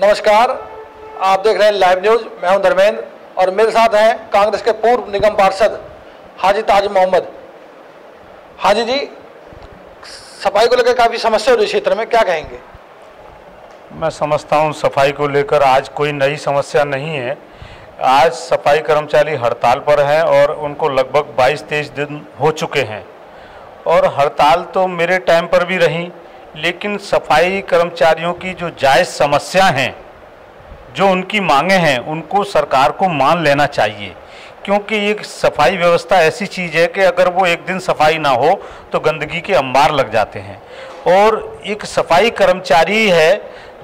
नमस्कार, आप देख रहे हैं लाइव न्यूज। मैं हूं धर्मेंद्र और मेरे साथ हैं कांग्रेस के पूर्व निगम पार्षद हाजी ताज मोहम्मद। हाजी जी, सफाई को लेकर काफ़ी समस्या हो रही है क्षेत्र में, क्या कहेंगे? मैं समझता हूं सफाई को लेकर आज कोई नई समस्या नहीं है। आज सफाई कर्मचारी हड़ताल पर हैं और उनको लगभग 22-23 दिन हो चुके हैं और हड़ताल तो मेरे टाइम पर भी रही, लेकिन सफाई कर्मचारियों की जो जायज़ समस्या हैं, जो उनकी मांगें हैं, उनको सरकार को मान लेना चाहिए। क्योंकि एक सफाई व्यवस्था ऐसी चीज़ है कि अगर वो एक दिन सफाई ना हो तो गंदगी के अंबार लग जाते हैं। और एक सफाई कर्मचारी है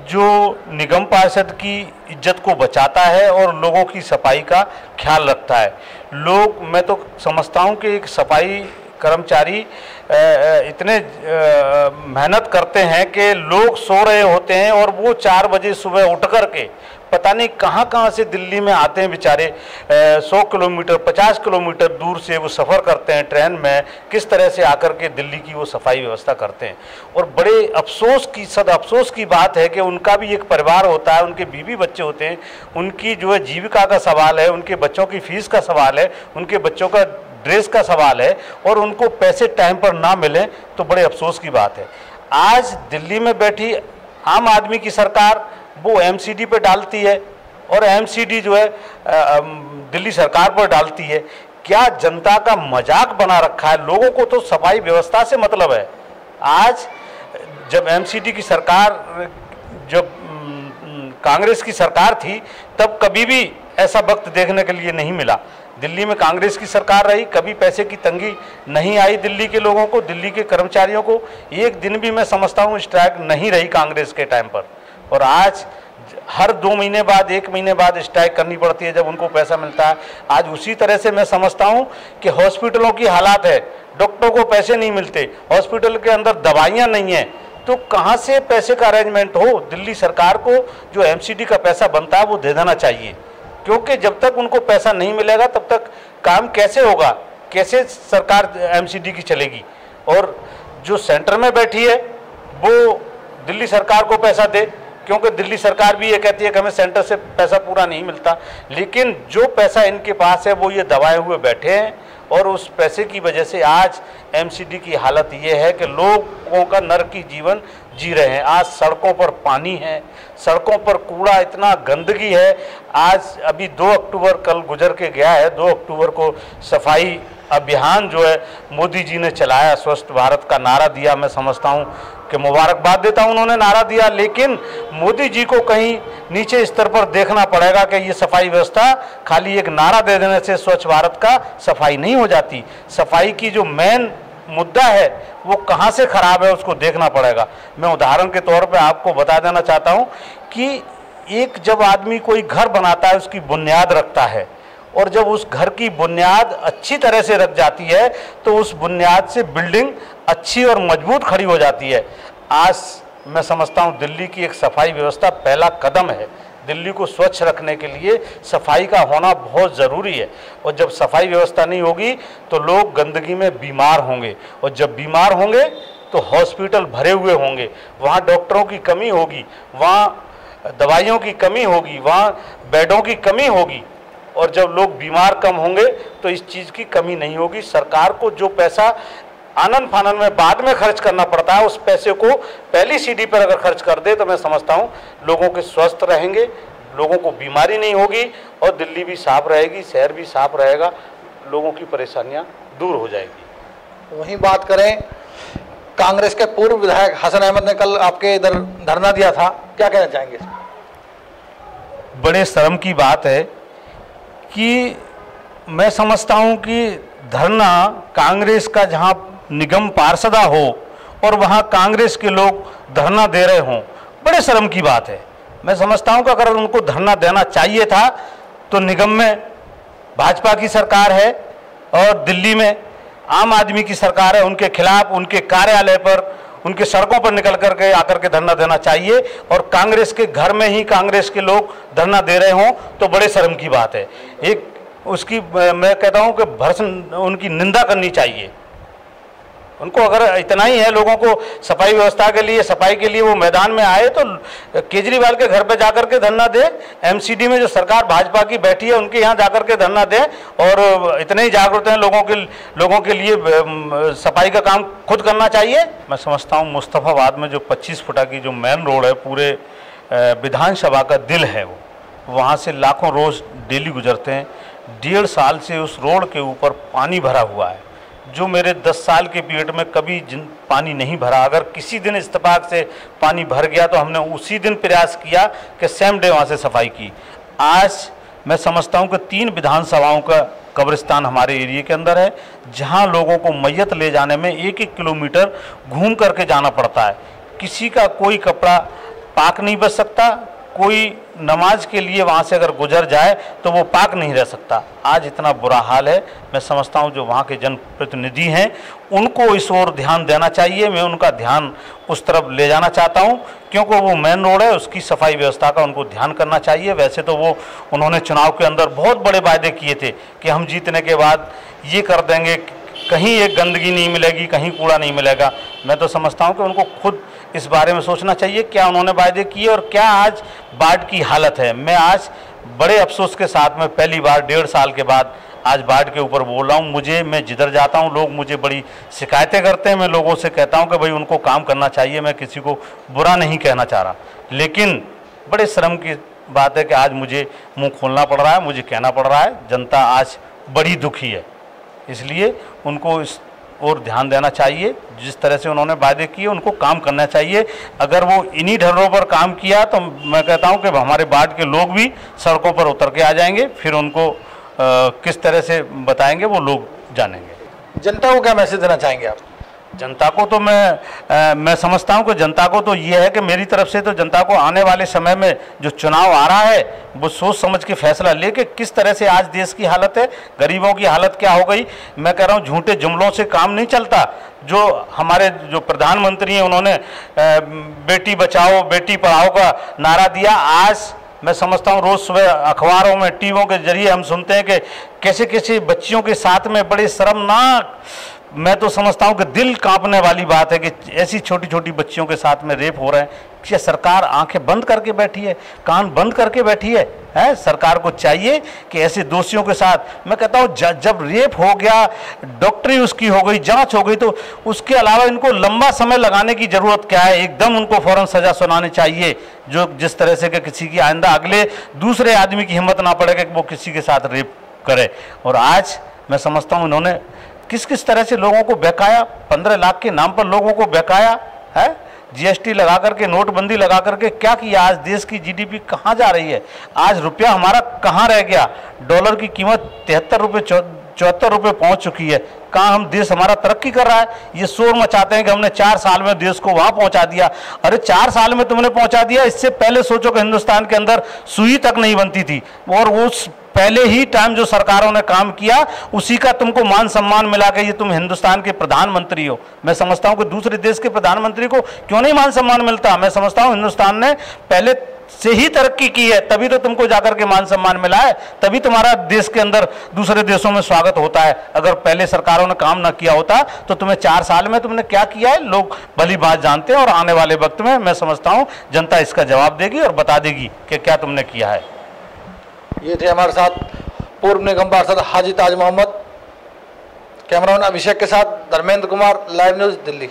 जो निगम पार्षद की इज्जत को बचाता है और लोगों की सफाई का ख्याल रखता है। मैं तो समझता हूँ कि एक सफाई कर्मचारी इतने मेहनत करते हैं कि लोग सो रहे होते हैं और वो 4 बजे सुबह उठ कर के पता नहीं कहाँ से दिल्ली में आते हैं बेचारे। 100 किलोमीटर 50 किलोमीटर दूर से वो सफ़र करते हैं ट्रेन में, किस तरह से आकर के दिल्ली की वो सफाई व्यवस्था करते हैं। और बड़े अफसोस की बात है कि उनका भी एक परिवार होता है, उनके बीवी बच्चे होते हैं, उनकी जो है जीविका का सवाल है, उनके बच्चों की फीस का सवाल है, उनके बच्चों का ड्रेस का सवाल है और उनको पैसे टाइम पर ना मिलें तो बड़े अफसोस की बात है। आज दिल्ली में बैठी आम आदमी की सरकार वो एमसीडी पे डालती है और एमसीडी जो है दिल्ली सरकार पर डालती है। क्या जनता का मजाक बना रखा है? लोगों को तो सफाई व्यवस्था से मतलब है। आज जब एमसीडी की सरकार, जब कांग्रेस की सरकार थी, तब कभी भी ऐसा वक्त देखने के लिए नहीं मिला। दिल्ली में कांग्रेस की सरकार रही, कभी पैसे की तंगी नहीं आई दिल्ली के लोगों को, दिल्ली के कर्मचारियों को। एक दिन भी मैं समझता हूँ स्ट्राइक नहीं रही कांग्रेस के टाइम पर। और आज हर 2 महीने बाद 1 महीने बाद स्ट्राइक करनी पड़ती है जब उनको पैसा मिलता है। आज उसी तरह से मैं समझता हूँ कि हॉस्पिटलों की हालात है, डॉक्टरों को पैसे नहीं मिलते, हॉस्पिटल के अंदर दवाइयाँ नहीं हैं, तो कहाँ से पैसे का अरेंजमेंट हो? दिल्ली सरकार को जो एमसीडी का पैसा बनता है वो दे देना चाहिए, क्योंकि जब तक उनको पैसा नहीं मिलेगा तब तक काम कैसे होगा, कैसे सरकार एमसीडी की चलेगी? और जो सेंटर में बैठी है वो दिल्ली सरकार को पैसा दे, क्योंकि दिल्ली सरकार भी ये कहती है कि हमें सेंटर से पैसा पूरा नहीं मिलता, लेकिन जो पैसा इनके पास है वो ये दबाए हुए बैठे हैं। और उस पैसे की वजह से आज एमसीडी की हालत ये है कि लोगों का नरकी जीवन जी रहे हैं। आज सड़कों पर पानी है, सड़कों पर कूड़ा, इतना गंदगी है। आज अभी 2 अक्टूबर कल गुजर के गया है, 2 अक्टूबर को सफाई अभियान जो है मोदी जी ने चलाया, स्वच्छ भारत का नारा दिया। मैं समझता हूँ कि मुबारकबाद देता हूँ, उन्होंने नारा दिया, लेकिन मोदी जी को कहीं नीचे स्तर पर देखना पड़ेगा कि ये सफाई व्यवस्था खाली एक नारा दे देने से स्वच्छ भारत का सफाई नहीं हो जाती। सफाई की जो मेन मुद्दा है वो कहाँ से खराब है उसको देखना पड़ेगा। मैं उदाहरण के तौर पे आपको बता देना चाहता हूँ कि एक जब आदमी कोई घर बनाता है उसकी बुनियाद रखता है, और जब उस घर की बुनियाद अच्छी तरह से रख जाती है तो उस बुनियाद से बिल्डिंग अच्छी और मजबूत खड़ी हो जाती है। आज मैं समझता हूँ दिल्ली की एक सफाई व्यवस्था पहला कदम है। दिल्ली को स्वच्छ रखने के लिए सफाई का होना बहुत ज़रूरी है, और जब सफाई व्यवस्था नहीं होगी तो लोग गंदगी में बीमार होंगे, और जब बीमार होंगे तो हॉस्पिटल भरे हुए होंगे, वहाँ डॉक्टरों की कमी होगी, वहाँ दवाइयों की कमी होगी, वहाँ बेडों की कमी होगी। और जब लोग बीमार कम होंगे तो इस चीज़ की कमी नहीं होगी। सरकार को जो पैसा आनन फानन में बाद में खर्च करना पड़ता है, उस पैसे को पहली सीढ़ी पर अगर खर्च कर दे तो मैं समझता हूँ लोगों के स्वस्थ रहेंगे, लोगों को बीमारी नहीं होगी, और दिल्ली भी साफ रहेगी, शहर भी साफ रहेगा, लोगों की परेशानियाँ दूर हो जाएगी। वहीं बात करें, कांग्रेस के पूर्व विधायक हसन अहमद ने कल आपके इधर धरना दिया था, क्या कहना चाहेंगे? बड़े शर्म की बात है कि मैं समझता हूँ कि धरना कांग्रेस का जहाँ निगम पार्षदा हो और वहाँ कांग्रेस के लोग धरना दे रहे हों, बड़े शर्म की बात है। मैं समझता हूँ कि अगर उनको धरना देना चाहिए था तो निगम में भाजपा की सरकार है और दिल्ली में आम आदमी की सरकार है, उनके खिलाफ उनके कार्यालय पर, उनके सड़कों पर निकल करके आकर के धरना देना चाहिए। और कांग्रेस के घर में ही कांग्रेस के लोग धरना दे रहे हों तो बड़े शर्म की बात है। एक उसकी मैं कहता हूं कि भर्त्सना, उनकी निंदा करनी चाहिए। उनको अगर इतना ही है लोगों को सफाई व्यवस्था के लिए, सफाई के लिए वो मैदान में आए तो केजरीवाल के घर पे जाकर के धरना दे, एमसीडी में जो सरकार भाजपा की बैठी है उनके यहाँ जाकर के धरना दे, और इतने ही जागरूक हैं लोगों के लिए सफाई का काम खुद करना चाहिए। मैं समझता हूँ मुस्तफाबाद में जो 25 फुटा की जो मेन रोड है, पूरे विधानसभा का दिल है, वो वहाँ से लाखों रोज डेली गुजरते हैं। 1.5 साल से उस रोड के ऊपर पानी भरा हुआ है, जो मेरे 10 साल के पीरियड में कभी पानी नहीं भरा। अगर किसी दिन इत्तेफाक से पानी भर गया तो हमने उसी दिन प्रयास किया कि सेम डे वहाँ से सफाई की। आज मैं समझता हूँ कि 3 विधानसभाओं का कब्रिस्तान हमारे एरिया के अंदर है, जहाँ लोगों को मैयत ले जाने में 1-1 किलोमीटर घूम करके जाना पड़ता है। किसी का कोई कपड़ा पाक नहीं बच सकता, कोई नमाज के लिए वहाँ से अगर गुजर जाए तो वो पाक नहीं रह सकता। आज इतना बुरा हाल है। मैं समझता हूँ जो वहाँ के जनप्रतिनिधि हैं उनको इस ओर ध्यान देना चाहिए। मैं उनका ध्यान उस तरफ ले जाना चाहता हूँ, क्योंकि वो मेन रोड है, उसकी सफाई व्यवस्था का उनको ध्यान करना चाहिए। वैसे तो उन्होंने चुनाव के अंदर बहुत बड़े वायदे किए थे कि हम जीतने के बाद ये कर देंगे, कहीं एक गंदगी नहीं मिलेगी, कहीं कूड़ा नहीं मिलेगा। मैं तो समझता हूं कि उनको खुद इस बारे में सोचना चाहिए, क्या उन्होंने वायदे किए और क्या आज बाढ़ की हालत है। मैं आज बड़े अफसोस के साथ में पहली बार 1.5 साल के बाद आज बाढ़ के ऊपर बोल रहा हूँ। मैं जिधर जाता हूँ लोग मुझे बड़ी शिकायतें करते हैं। मैं लोगों से कहता हूँ कि भाई उनको काम करना चाहिए, मैं किसी को बुरा नहीं कहना चाह रहा, लेकिन बड़े शर्म की बात है कि आज मुझे मुँह खोलना पड़ रहा है, मुझे कहना पड़ रहा है। जनता आज बड़ी दुखी है, इसलिए उनको इस और ध्यान देना चाहिए। जिस तरह से उन्होंने वायदे किए उनको काम करना चाहिए। अगर वो इन्हीं ढर्रों पर काम किया तो मैं कहता हूं कि हमारे बाढ़ के लोग भी सड़कों पर उतर के आ जाएंगे, फिर उनको किस तरह से बताएंगे वो लोग जानेंगे। जनता को क्या मैसेज देना चाहेंगे आप? जनता को तो मैं समझता हूं कि जनता को तो ये है कि मेरी तरफ से तो जनता को आने वाले समय में जो चुनाव आ रहा है वो सोच समझ के फैसला लेके, किस तरह से आज देश की हालत है, गरीबों की हालत क्या हो गई। मैं कह रहा हूं झूठे जुमलों से काम नहीं चलता। जो हमारे जो प्रधानमंत्री हैं उन्होंने बेटी बचाओ बेटी पढ़ाओ का नारा दिया। आज मैं समझता हूँ रोज़ सुबह अखबारों में, टीवियों के जरिए हम सुनते हैं कि कैसे कैसे बच्चियों के साथ में बड़े शर्मनाक, मैं तो समझता हूं कि दिल कांपने वाली बात है कि ऐसी छोटी छोटी बच्चियों के साथ में रेप हो रहे हैं। क्या सरकार आंखें बंद करके बैठी है, कान बंद करके बैठी है? सरकार को चाहिए कि ऐसे दोषियों के साथ, मैं कहता हूं जब रेप हो गया, डॉक्टरी उसकी हो गई, जांच हो गई, तो उसके अलावा इनको लंबा समय लगाने की जरूरत क्या है? एकदम उनको फौरन सजा सुनानी चाहिए, जो जिस तरह से कि किसी की आइंदा अगले दूसरे आदमी की हिम्मत ना पड़े कि वो किसी के साथ रेप करे। और आज मैं समझता हूं इन्होंने किस किस तरह से लोगों को बहकाया, 15 लाख के नाम पर लोगों को बहकाया है, जीएसटी लगा करके, नोटबंदी लगा करके क्या किया? आज देश की जीडीपी कहाँ जा रही है? आज रुपया हमारा कहाँ रह गया? डॉलर की कीमत 73 रुपये 74 रुपये पहुँच चुकी है। कहाँ हम देश हमारा तरक्की कर रहा है? ये शोर मचाते हैं कि हमने 4 साल में देश को वहाँ पहुँचा दिया। अरे 4 साल में तुमने पहुँचा दिया, इससे पहले सोचो कि हिंदुस्तान के अंदर सुई तक नहीं बनती थी, और उस पहले ही टाइम जो सरकारों ने काम किया उसी का तुमको मान सम्मान मिला के ये तुम हिंदुस्तान के प्रधानमंत्री हो। मैं समझता हूं कि दूसरे देश के प्रधानमंत्री को क्यों नहीं मान सम्मान मिलता? मैं समझता हूं हिंदुस्तान ने पहले से ही तरक्की की है, तभी तो तुमको जाकर के मान सम्मान मिला है, तभी तुम्हारा देश के अंदर दूसरे देशों में स्वागत होता है। अगर पहले सरकारों ने काम ना किया होता तो तुम्हें 4 साल में तुमने क्या किया है लोग भली बात जानते हैं, और आने वाले वक्त में मैं समझता हूं जनता इसका जवाब देगी और बता देगी कि क्या तुमने किया है। ये थे हमारे साथ पूर्व निगम पार्षद हाजी ताज मोहम्मद। कैमरामैन अभिषेक के साथ धर्मेंद्र कुमार, लाइव न्यूज़ दिल्ली।